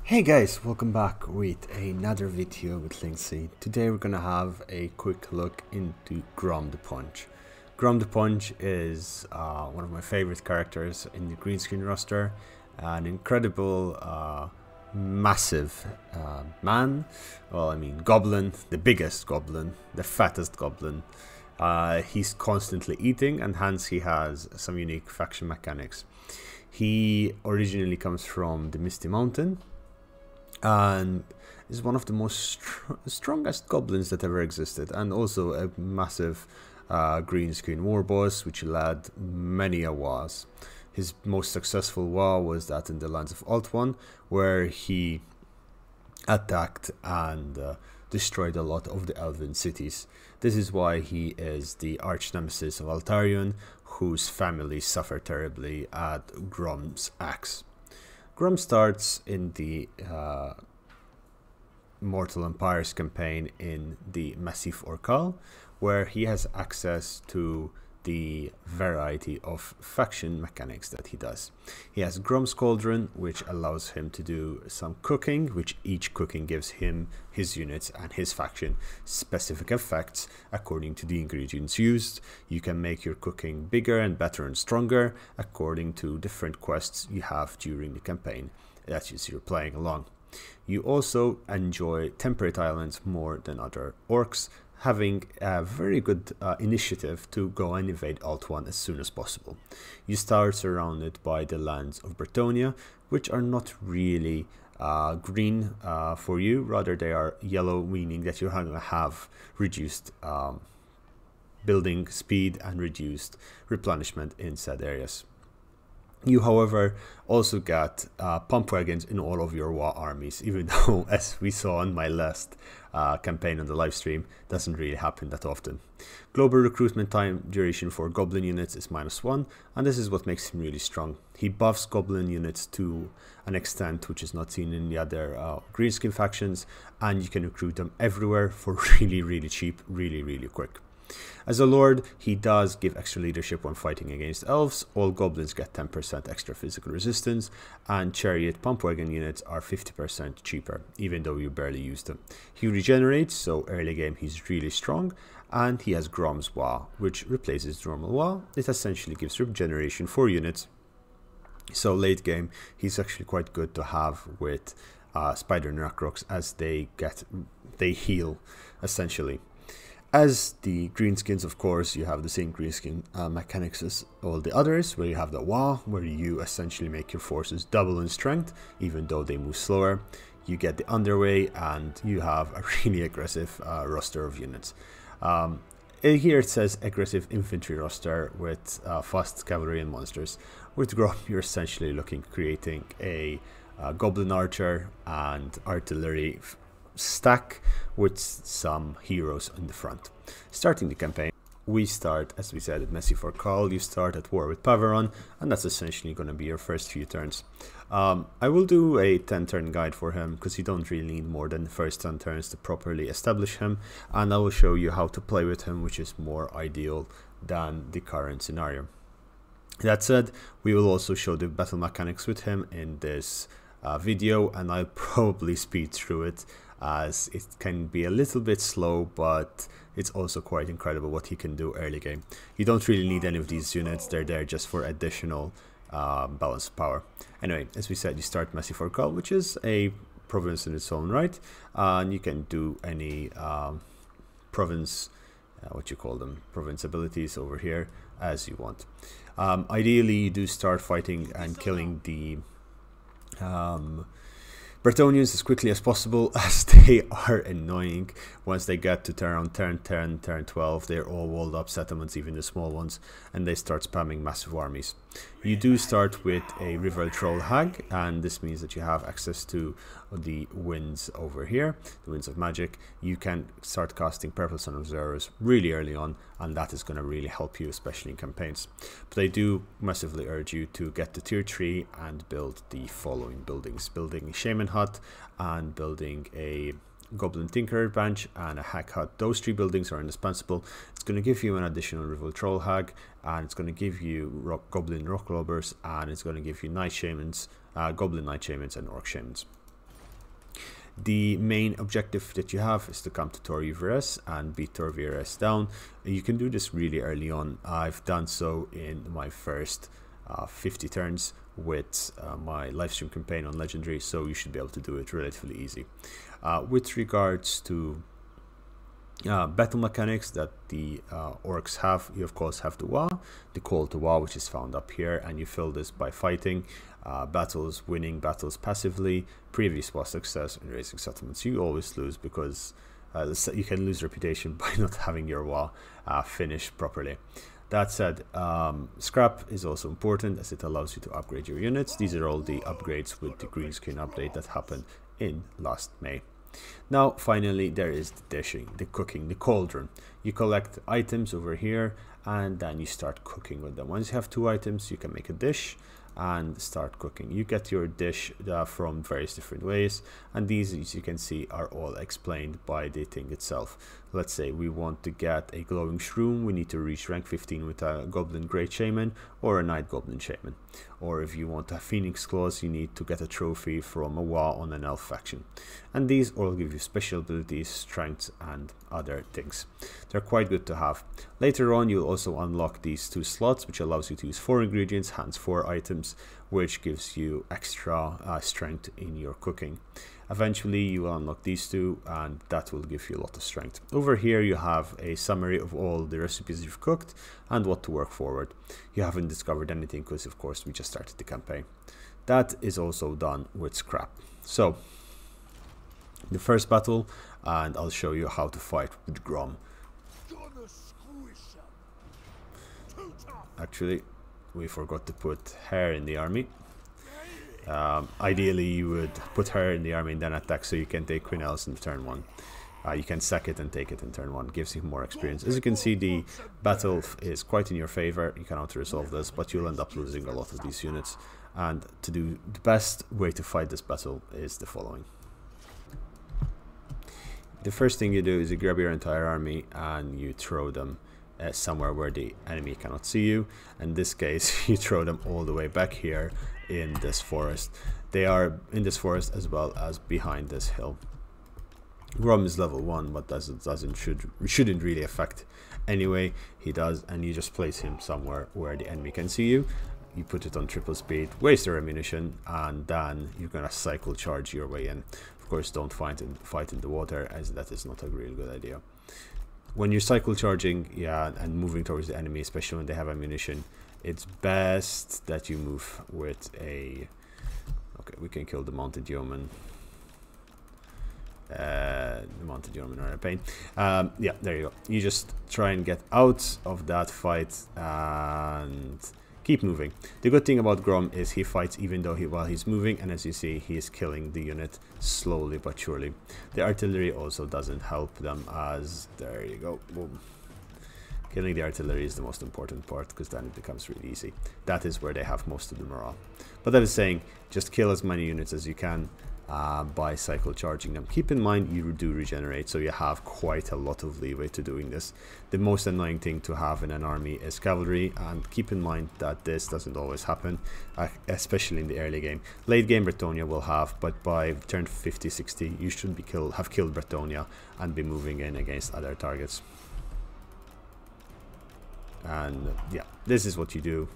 Hey guys, welcome back with another video with Linksi. Today we're gonna have a quick look into Grom the Paunch. Grom the Paunch is one of my favorite characters in the green screen roster. An incredible, massive man. Well, I mean goblin, the biggest goblin, the fattest goblin. He's constantly eating, and hence he has some unique faction mechanics. He originally comes from the Misty Mountain, and is one of the most strongest goblins that ever existed, and also a massive green screen war boss which led many a wars. His most successful war was that in the lands of Alt-1, where he attacked and destroyed a lot of the elven cities. This is why he is the arch nemesis of Altarion, whose family suffered terribly at Grom's axe. Grom starts in the Mortal Empires campaign in the Massif Orcal, where he has access to the variety of faction mechanics that he does. He has Grom's Cauldron, which allows him to do some cooking, which each cooking gives him, his units and his faction specific effects according to the ingredients used. You can make your cooking bigger and better and stronger according to different quests you have during the campaign that you're playing along. You also enjoy temperate islands more than other orcs, having a very good initiative to go and invade Alt-1 as soon as possible. You start surrounded by the lands of Bretonnia, which are not really green for you, rather they are yellow, meaning that you're going to have reduced building speed and reduced replenishment in said areas. You, however, also get pump wagons in all of your war armies, even though, as we saw on my last campaign on the live stream, doesn't really happen that often. Global recruitment time duration for goblin units is -1, and this is what makes him really strong. He buffs goblin units to an extent which is not seen in the other greenskin factions, and you can recruit them everywhere for really cheap, really quick. As a lord, he does give extra leadership when fighting against elves. All goblins get 10% extra physical resistance, and chariot pump wagon units are 50% cheaper, even though you barely use them. He regenerates, so early game he's really strong, and he has Grom's Wa, which replaces normal Wa. It essentially gives regeneration for units, so late game he's actually quite good to have with Spider Necrocs, as they heal essentially. As the greenskins, of course, you have the same greenskin mechanics as all the others, where you have the Wa, where you essentially make your forces double in strength, even though they move slower. You get the Underway, and you have a really aggressive roster of units. Here it says aggressive infantry roster with fast cavalry and monsters. With Grom, you're essentially creating a goblin archer and artillery stack with some heroes in the front. Starting the campaign, we start, as we said, at Massif Orcal. You start at war with Paveron, and that's essentially going to be your first few turns. I will do a 10-turn guide for him, because you don't really need more than the first 10 turns to properly establish him, and I will show you how to play with him, which is more ideal than the current scenario. That said, we will also show the battle mechanics with him in this video, and I'll probably speed through it, as it can be a little bit slow, but it's also quite incredible what he can do early game. You don't really need any of these units, they're there just for additional balance of power. Anyway, as we said, you start Massif Orcal, which is a province in its own right, and you can do any province, province abilities over here as you want. Ideally, you do start fighting and killing the Bretonians as quickly as possible, as they are annoying. Once they get to turn 10, turn 12, they're all walled up settlements, even the small ones, and they start spamming massive armies. You do start with a River Troll Hag, and this means that you have access to the winds over here, the winds of magic. You can start casting Purple Sun of Zeros really early on, and that is going to really help you, especially in campaigns. But I do massively urge you to get to tier 3 and build the following buildings: building a Shaman Hut and building a Goblin Tinkerer Bench and a Hag Hut. Those 3 buildings are indispensable. It's going to give you an additional River Troll Hag, and it's going to give you Goblin Rock Robbers, and it's going to give you Night Shamans, Goblin Night Shamans and Orc Shamans. The main objective that you have is to come to Torviras and beat Torviras down. You can do this really early on. I've done so in my first 50 turns with my livestream campaign on Legendary, so you should be able to do it relatively easy. With regards to battle mechanics that the orcs have, you of course have the Wa, the call to Wa, which is found up here, and you fill this by fighting battles, winning battles passively, previous Wa success, and raising settlements. You always lose because you can lose reputation by not having your Wa finished properly. That said, scrap is also important as it allows you to upgrade your units. These are all the upgrades with the green screen update that happened in last May. Now finally there is the dishing, the cooking, the cauldron. You collect items over here and then you start cooking with them. Once you have 2 items you can make a dish and start cooking. You get your dish from various different ways, and these, as you can see, are all explained by the thing itself. Let's say we want to get a glowing shroom, we need to reach rank 15 with a goblin great shaman or a night goblin shaman. Or if you want a phoenix claws, you need to get a trophy from a Wa on an elf faction. And these all give you special abilities, strengths and other things. They're quite good to have. Later on you'll also unlock these 2 slots, which allows you to use 4 ingredients, hence 4 items, which gives you extra strength in your cooking. Eventually you will unlock these 2 and that will give you a lot of strength. Over here you have a summary of all the recipes you've cooked and what to work forward. You haven't discovered anything because of course we just started the campaign. That is also done with scrap. So the first battle, and I'll show you how to fight with Grom. Actually, we forgot to put her in the army. Ideally you would put her in the army and then attack so you can take Queen Alice in turn 1. You can sack it and take it in turn 1, gives you more experience. As you can see, the battle is quite in your favor. You can auto-resolve this, but you'll end up losing a lot of these units. And to do the best way to fight this battle is the following. The first thing you do is you grab your entire army and you throw them somewhere where the enemy cannot see you. In this case you throw them all the way back here in this forest. They are in this forest as well as behind this hill. Grom is level 1, but shouldn't really affect anyway. He does, and you just place him somewhere where the enemy can see you. You put it on triple speed, waste your ammunition, and then you're gonna cycle charge your way in. Of course, don't fight in the water, as that is not a really good idea. When you're cycle charging, and moving towards the enemy, especially when they have ammunition, it's best that you move with a... Okay, we can kill the mounted yeoman. The mounted yeoman are a pain. Yeah, there you go. You just try and get out of that fight and keep moving. The good thing about Grom is he fights even though while he's moving, and as you see, he is killing the unit slowly but surely. The artillery also doesn't help them, as there you go, boom. Killing the artillery is the most important part, because then it becomes really easy. That is where they have most of the morale. But that is saying, just kill as many units as you can by cycle charging them. Keep in mind you do regenerate, so you have quite a lot of leeway to doing this. The most annoying thing to have in an army is cavalry, and keep in mind that this doesn't always happen, especially in the early game. Late game Bretonia will have, but by turn 50-60 you should have killed Bretonia and be moving in against other targets. And yeah, this is what you do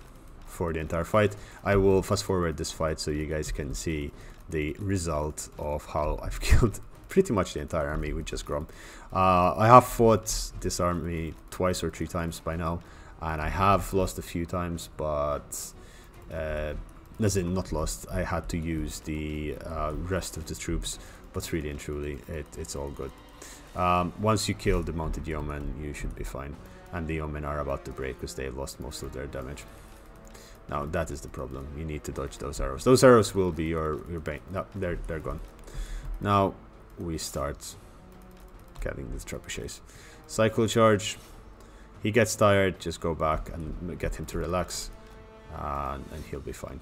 for the entire fight. I will fast forward this fight so you guys can see the result of how I've killed pretty much the entire army with just Grom. I have fought this army twice or 3 times by now, and I have lost a few times, but as in not lost, I had to use the rest of the troops, but really and truly it's all good. Once you kill the mounted yeoman, you should be fine, and the yeomen are about to break because they've lost most of their damage. Now that is the problem. You need to dodge those arrows. Those arrows will be your bane. No, they're gone. Now we start getting the trebuchets. Cycle charge. He gets tired. Just go back and get him to relax, and he'll be fine.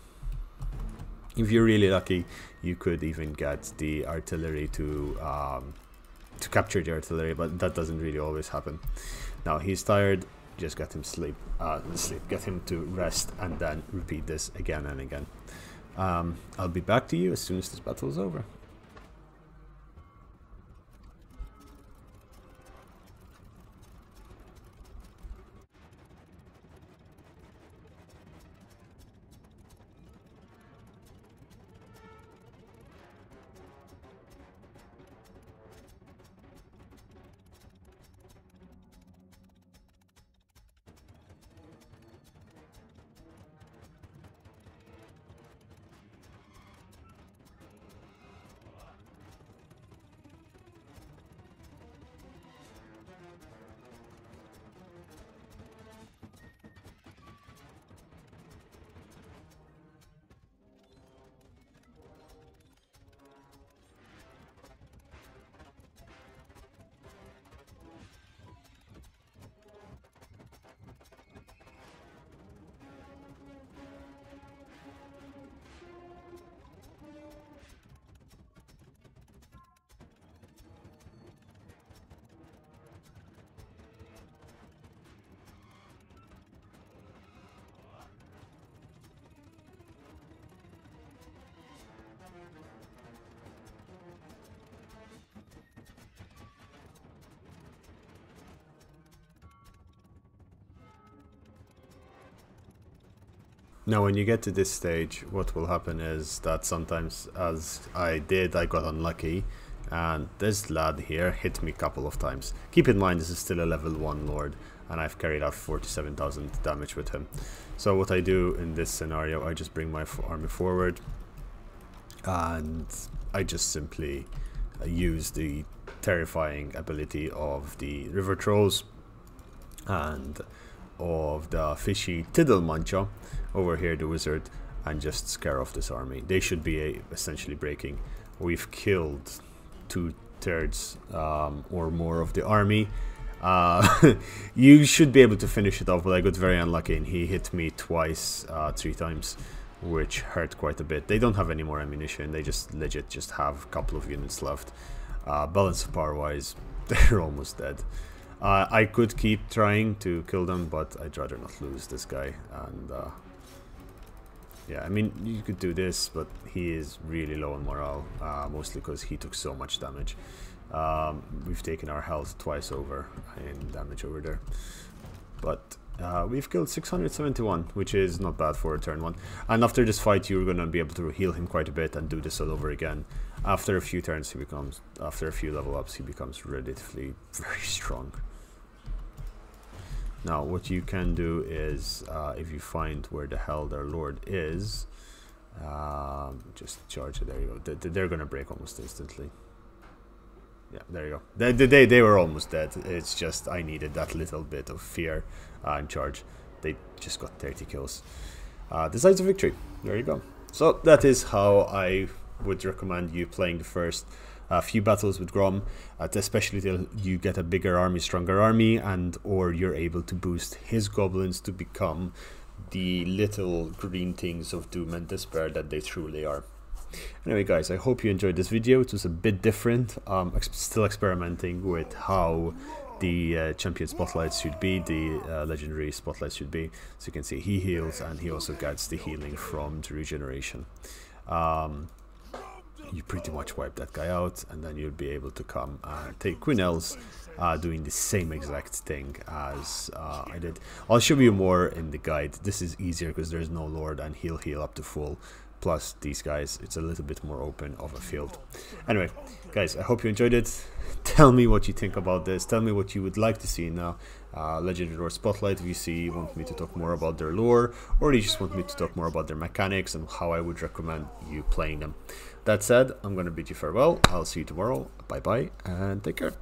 If you're really lucky, you could even get the artillery to capture the artillery, but that doesn't really always happen. Now he's tired. Just get him get him to rest, and then repeat this again and again. I'll be back to you as soon as this battle is over. Now when you get to this stage, what will happen is that sometimes, as I did, I got unlucky, and this lad here hit me a couple of times. Keep in mind this is still a level 1 lord, and I've carried out 47,000 damage with him. So what I do in this scenario, I just bring my army forward, and I just simply use the terrifying ability of the river trolls and of the fishy Tiddlemuncher over here, the wizard, and just scare off this army. They should be essentially breaking. We've killed 2/3 or more of the army. You should be able to finish it off, but I got very unlucky and he hit me twice, 3 times, which hurt quite a bit. They don't have any more ammunition, they just legit just have a couple of units left. Balance of power wise, they're almost dead. I could keep trying to kill them, but I'd rather not lose this guy. And yeah, I mean, you could do this, but he is really low on morale, mostly because he took so much damage. We've taken our health twice over in damage over there, but we've killed 671, which is not bad for a turn 1. And after this fight, you're gonna be able to heal him quite a bit and do this all over again. After a few turns, after a few level ups, he becomes relatively very strong. Now, what you can do is, if you find where the hell their lord is, just charge it. There you go. They're gonna break almost instantly. Yeah, there you go. They were almost dead. It's just I needed that little bit of fear and charge. They just got 30 kills. Decides a victory. There you go. So that is how I would recommend you playing the first few battles with Grom, especially till you get a bigger army, stronger army, and or you're able to boost his goblins to become the little green things of doom and despair that they truly are. Anyway guys, I hope you enjoyed this video. It was a bit different, still experimenting with how the champion spotlights should be, the legendary spotlights should be. So you can see he heals and he also gets the healing from the regeneration. You pretty much wipe that guy out, and then you'll be able to come and take Quinel's, doing the same exact thing as I did. I'll show you more in the guide. This is easier because there's no lord and he'll heal up to full. Plus these guys, it's a little bit more open of a field. Anyway guys, I hope you enjoyed it. Tell me what you think about this. Tell me what you would like to see now. Legendary Lord Spotlight, if you want me to talk more about their lore, or you just want me to talk more about their mechanics and how I would recommend you playing them. That said, I'm going to bid you farewell. I'll see you tomorrow. Bye bye and take care.